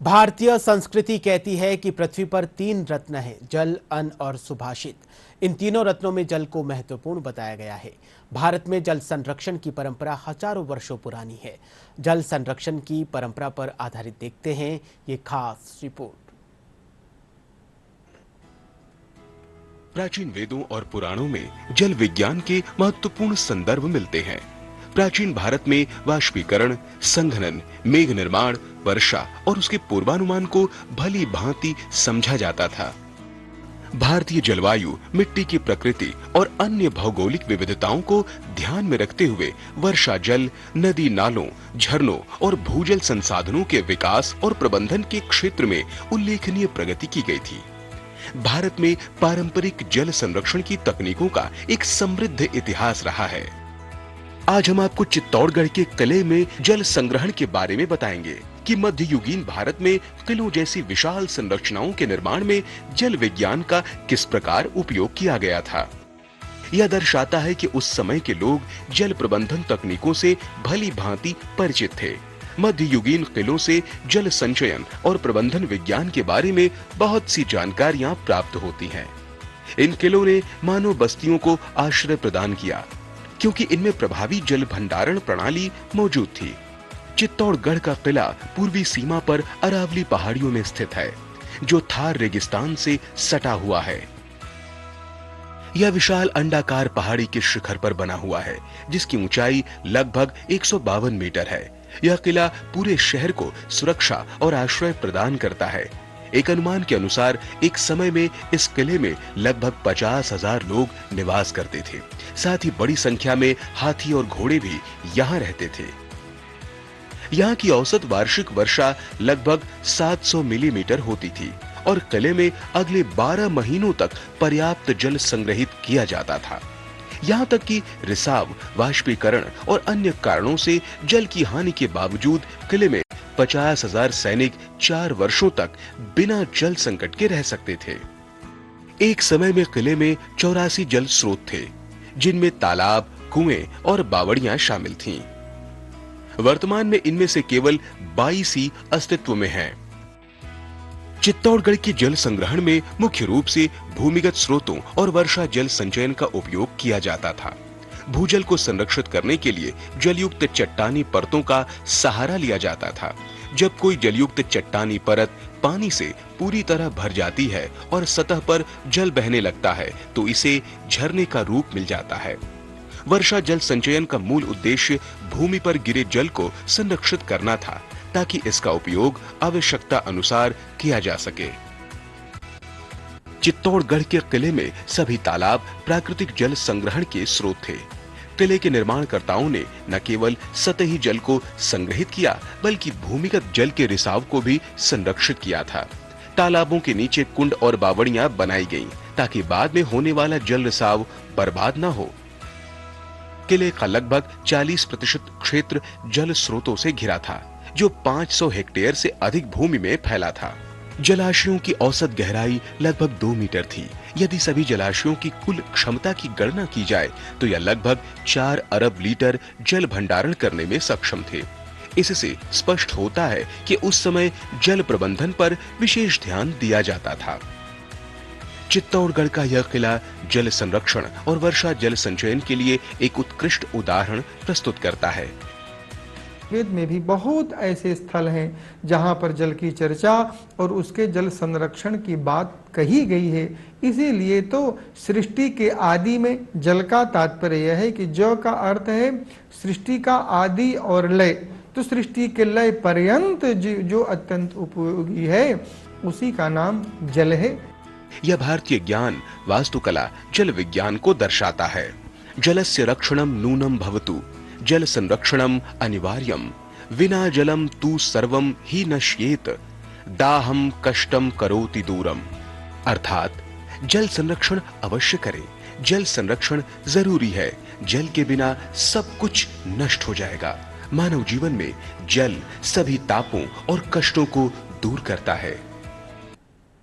भारतीय संस्कृति कहती है कि पृथ्वी पर 3 रत्न हैं, जल, अन्न और सुभाषित। इन तीनों रत्नों में जल को महत्वपूर्ण बताया गया है। भारत में जल संरक्षण की परंपरा हजारों वर्षों पुरानी है। जल संरक्षण की परंपरा पर आधारित देखते हैं ये खास रिपोर्ट। प्राचीन वेदों और पुराणों में जल विज्ञान के महत्वपूर्ण संदर्भ मिलते हैं। प्राचीन भारत में वाष्पीकरण, संघनन, मेघ निर्माण, वर्षा और उसके पूर्वानुमान को भली भांति समझा जाता था। भारतीय जलवायु, मिट्टी की प्रकृति और अन्य भौगोलिक विविधताओं को ध्यान में रखते हुए वर्षा जल, नदी नालों, झरनों और भूजल संसाधनों के विकास और प्रबंधन के क्षेत्र में उल्लेखनीय प्रगति की गई थी। भारत में पारंपरिक जल संरक्षण की तकनीकों का एक समृद्ध इतिहास रहा है। आज हम आपको चित्तौड़गढ़ के किले में जल संग्रहण के बारे में बताएंगे कि मध्ययुगीन भारत में किलों जैसी विशाल संरचनाओं के निर्माण में जल विज्ञान का किस प्रकार उपयोग किया गया था। यह दर्शाता है कि उस समय के लोग जल प्रबंधन तकनीकों से भली भांति परिचित थे। मध्ययुगीन किलों से जल संचयन और प्रबंधन विज्ञान के बारे में बहुत सी जानकारियां प्राप्त होती हैं। इन किलों ने मानव बस्तियों को आश्रय प्रदान किया, क्योंकि इनमें प्रभावी जल भंडारण प्रणाली मौजूद थी। चित्तौड़गढ़ का किला पूर्वी सीमा पर अरावली पहाड़ियों में स्थित है, जो थार रेगिस्तान से सटा हुआ है। यह विशाल अंडाकार पहाड़ी के शिखर पर बना हुआ है, जिसकी ऊंचाई लगभग 152 मीटर है। यह किला पूरे शहर को सुरक्षा और आश्रय प्रदान करता है। एक अनुमान के अनुसार एक समय में इस किले में लगभग 50,000 लोग निवास करते थे। साथ ही बड़ी संख्या में हाथी और घोड़े भी यहाँ रहते थे। यहाँ की औसत वार्षिक वर्षा लगभग 700 मिलीमीटर होती थी और किले में अगले 12 महीनों तक पर्याप्त जल संग्रहित किया जाता था। यहाँ तक कि रिसाव, वाष्पीकरण और अन्य कारणों से जल की हानि के बावजूद किले में 50,000 सैनिक 4 वर्षों तक बिना जल संकट के रह सकते थे। एक समय में किले में 84 जल स्रोत थे, जिनमें तालाब, कुएं और बावड़ियां शामिल थीं। वर्तमान में इनमें से केवल 22 ही अस्तित्व में हैं। चित्तौड़गढ़ के जल संग्रहण में मुख्य रूप से भूमिगत स्रोतों और वर्षा जल संचयन का उपयोग किया जाता था। भूजल को संरक्षित करने के लिए जलयुक्त चट्टानी परतों का सहारा लिया जाता था। जब कोई जलयुक्त चट्टानी परत पानी से पूरी तरह भर जाती है और सतह पर जल बहने लगता है, तो इसे झरने का रूप मिल जाता है। वर्षा जल संचयन का मूल उद्देश्य भूमि पर गिरे जल को संरक्षित करना था, ताकि इसका उपयोग आवश्यकता अनुसार किया जा सके। चित्तौड़गढ़ के किले में सभी तालाब प्राकृतिक जल संग्रहण के स्रोत थे। किले के निर्माणकर्ताओं ने न केवल सतही जल को संग्रहित किया, बल्कि भूमिगत जल के रिसाव को भी संरक्षित किया था। तालाबों के नीचे कुंड और बावड़ियां बनाई गईं, ताकि बाद में होने वाला जल रिसाव बर्बाद न हो। किले का लगभग 40% क्षेत्र जल स्रोतों से घिरा था, जो 500 हेक्टेयर से अधिक भूमि में फैला था। जलाशयों की औसत गहराई लगभग 2 मीटर थी। यदि सभी जलाशयों की कुल क्षमता की गणना की जाए, तो यह लगभग 4 अरब लीटर जल भंडारण करने में सक्षम थे। इससे स्पष्ट होता है कि उस समय जल प्रबंधन पर विशेष ध्यान दिया जाता था। चित्तौड़गढ़ का यह किला जल संरक्षण और वर्षा जल संचयन के लिए एक उत्कृष्ट उदाहरण प्रस्तुत करता है। वेद में भी बहुत ऐसे स्थल हैं जहां पर जल की चर्चा और उसके जल संरक्षण की बात कही गई है। इसीलिए तो सृष्टि के आदि में जल का तात्पर्य यह है कि ज का अर्थ है सृष्टि का आदि और लय। तो सृष्टि के लय पर्यंत जो अत्यंत उपयोगी है, उसी का नाम जल है। यह भारतीय ज्ञान, वास्तुकला, जल विज्ञान को दर्शाता है। जलस्य रक्षणम नूनम भवतु, जल संरक्षणम अनिवार्यम, विना जलम तु सर्वम ही नश्येत, दाहम कष्टम करोति दूरम। अर्थात जल संरक्षण अवश्य करें। जल संरक्षण जरूरी है। जल के बिना सब कुछ नष्ट हो जाएगा। मानव जीवन में जल सभी तापों और कष्टों को दूर करता है।